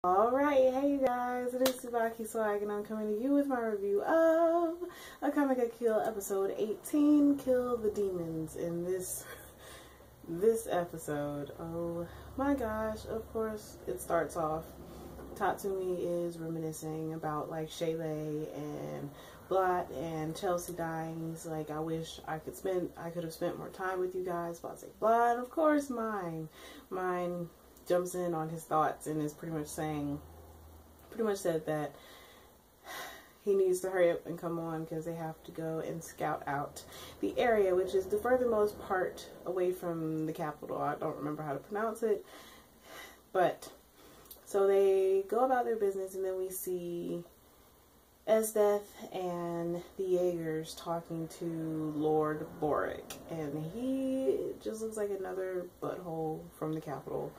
Alright, hey you guys, it is TsubakiSwagg and I'm coming to you with my review of Akame ga Kill episode 18, Kill the Demons. In this episode, oh my gosh, of course it starts off, Tatsumi is reminiscing about like Shaylee and Blot and Chelsea dying. He's like, I wish I could have spent more time with you guys. Blot's like, Blot, of course mine jumps in on his thoughts and is pretty much said that he needs to hurry up and come on because they have to go and scout out the area, which is the furthermost part away from the capital. I don't remember how to pronounce it, but so they go about their business, and then we see Esdeath and the Jaegers talking to Lord Boric, and he just looks like another butthole from the capital.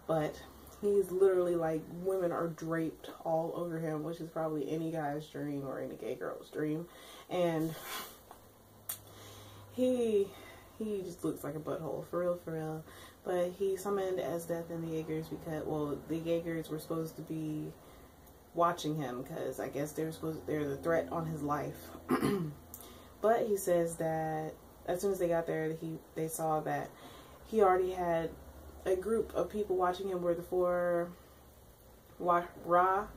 But he's literally like, women are draped all over him, which is probably any guy's dream or any gay girl's dream. And he just looks like a butthole, for real. But he summoned Esdeath and the Jaegers because, well, the Jaegers were supposed to be watching him because I guess they're the threat on his life. But he says that as soon as they got there, they saw that he already had a group of people watching him, were the four Rashakas.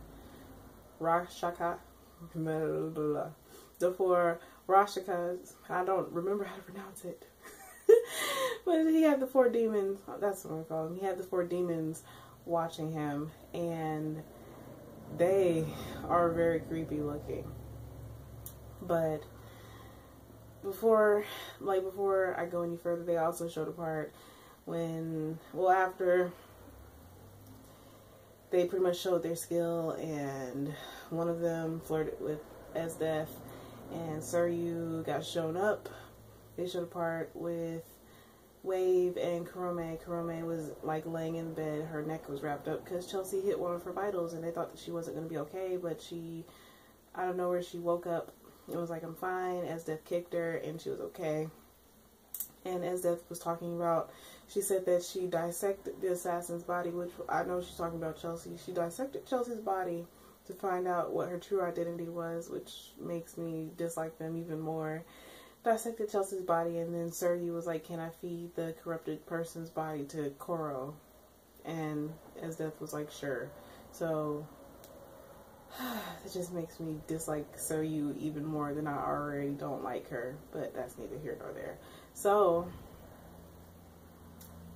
I don't remember how to pronounce it. But he had the four demons, that's what I call them. He had the four demons watching him, and they are very creepy looking. But before I go any further, they also showed a part after they pretty much showed their skill, and one of them flirted with Esdeath, and Suryu got shown up. They showed a part with Wave and Kurome. Kurome was like laying in bed, her neck was wrapped up because Chelsea hit one of her vitals, and they thought that she wasn't going to be okay, but she, out of nowhere, she woke up and was like, I'm fine. Esdeath kicked her and she was okay. And Esdeath was talking about, she said that she dissected the assassin's body, which I know she's talking about Chelsea. She dissected Chelsea's body to find out what her true identity was, which makes me dislike them even more. Dissected Chelsea's body, and then Suryu was like, can I feed the corrupted person's body to Koro? And Esdeath was like, sure. So it just makes me dislike Suryu even more than I already don't like her, but that's neither here nor there. So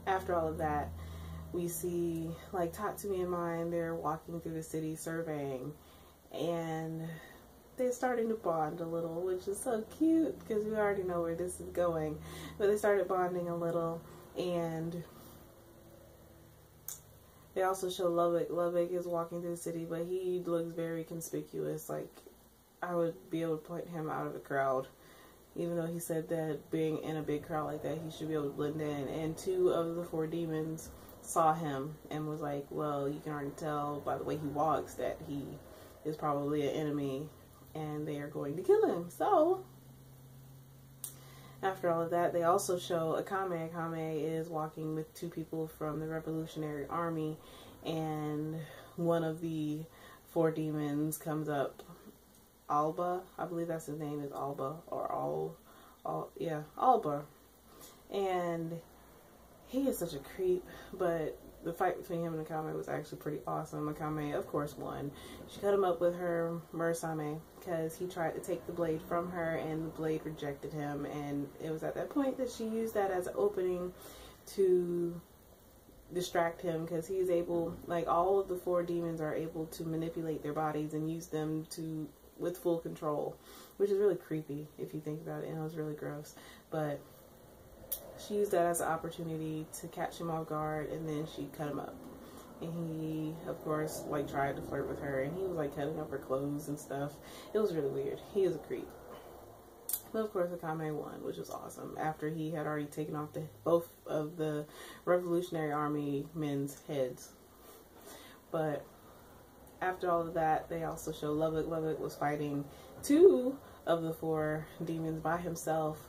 after all of that, we see like Tatsumi and Mine, they're walking through the city surveying, and they're starting to bond a little, which is so cute because we already know where this is going. But they started bonding a little, and they also show Lubbock. Lubbock is walking through the city, but he looks very conspicuous. Like, I would be able to point him out of the crowd, even though he said that being in a big crowd like that, he should be able to blend in. And two of the four demons saw him and was like, well, you can already tell by the way he walks that he is probably an enemy, and they are going to kill him. So after all of that, they also show Akame. Akame is walking with two people from the Revolutionary Army, and one of the four demons comes up. Alba, I believe that's his name, is Alba, or Alba. And he is such a creep, but the fight between him and Akame was actually pretty awesome. Akame, of course, won. She cut him up with her Murasame because he tried to take the blade from her, and the blade rejected him. And it was at that point that she used that as an opening to distract him, because he's able, like, all of the four demons are able to manipulate their bodies and use them with full control, which is really creepy if you think about it, and it was really gross. But she used that as an opportunity to catch him off guard, and then she cut him up. And he, of course, like, tried to flirt with her, and he was like cutting up her clothes and stuff. It was really weird. He is a creep. But of course, Akame won, which was awesome, after he had already taken off both of the Revolutionary Army men's heads. But after all of that, they also show Lubbock. Lubbock was fighting two of the four demons by himself,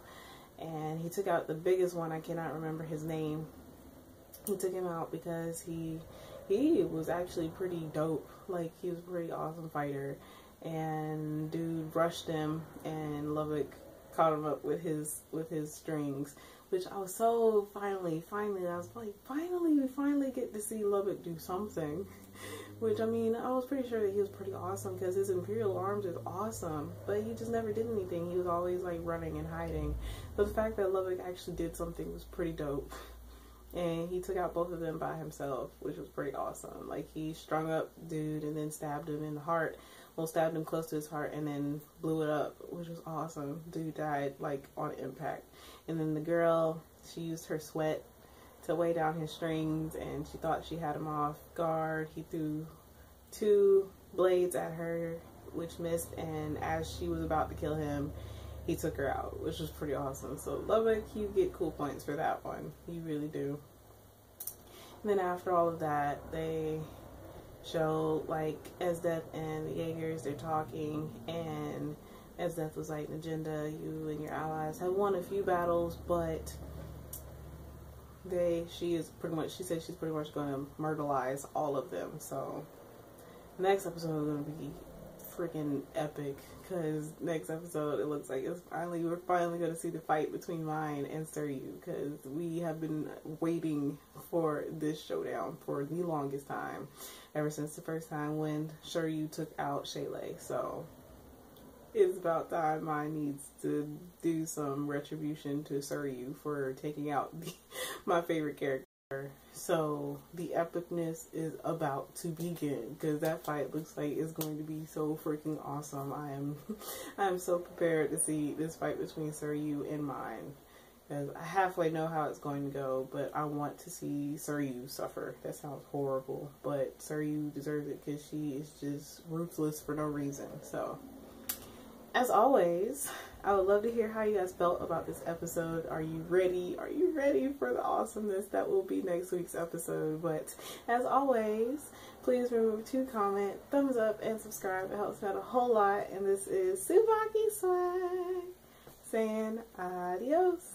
and he took out the biggest one. I cannot remember his name. He took him out because he he was actually pretty dope. Like, he was a pretty awesome fighter. And dude rushed him, and Lubbock caught him up with his strings, which I was so finally, I was like, we finally get to see Lubbock do something. Which, I mean, I was pretty sure that he was pretty awesome because his Imperial Arms is awesome, but he just never did anything. He was always like running and hiding. But the fact that Lubbock actually did something was pretty dope. And he took out both of them by himself, which was pretty awesome. Like, he strung up dude and then stabbed him in the heart. Well, stabbed him close to his heart and then blew it up, which was awesome. Dude died, like, on impact. And then the girl, she used her sweat to weigh down his strings, and she thought she had him off guard. He threw 2 blades at her, which missed, and as she was about to kill him, he took her out, which was pretty awesome. So Lubbock, you get cool points for that one. You really do. And then after all of that, they show like Esdeath and the Jaegers, they're talking, and Esdeath was like, Agenda, you and your allies have won a few battles, but she said she's pretty much going to murderize all of them. So next episode is going to be freaking epic, because next episode it looks like we're finally going to see the fight between Mine and Suryu, because we have been waiting for this showdown for the longest time, ever since the first time when Suryu took out Shayla. So it's about time Mine needs to do some retribution to Suryu for taking out my favorite character. So the epicness is about to begin, because that fight looks like it's going to be so freaking awesome. I am so prepared to see this fight between Suryu and Mine, because I halfway know how it's going to go, but I want to see Suryu suffer. That sounds horrible, but Suryu deserves it because she is just ruthless for no reason. So as always, I would love to hear how you guys felt about this episode. Are you ready? Are you ready for the awesomeness that will be next week's episode? But as always, please remember to comment, thumbs up, and subscribe. It helps me out a whole lot. And this is TsubakiSwagg saying adios.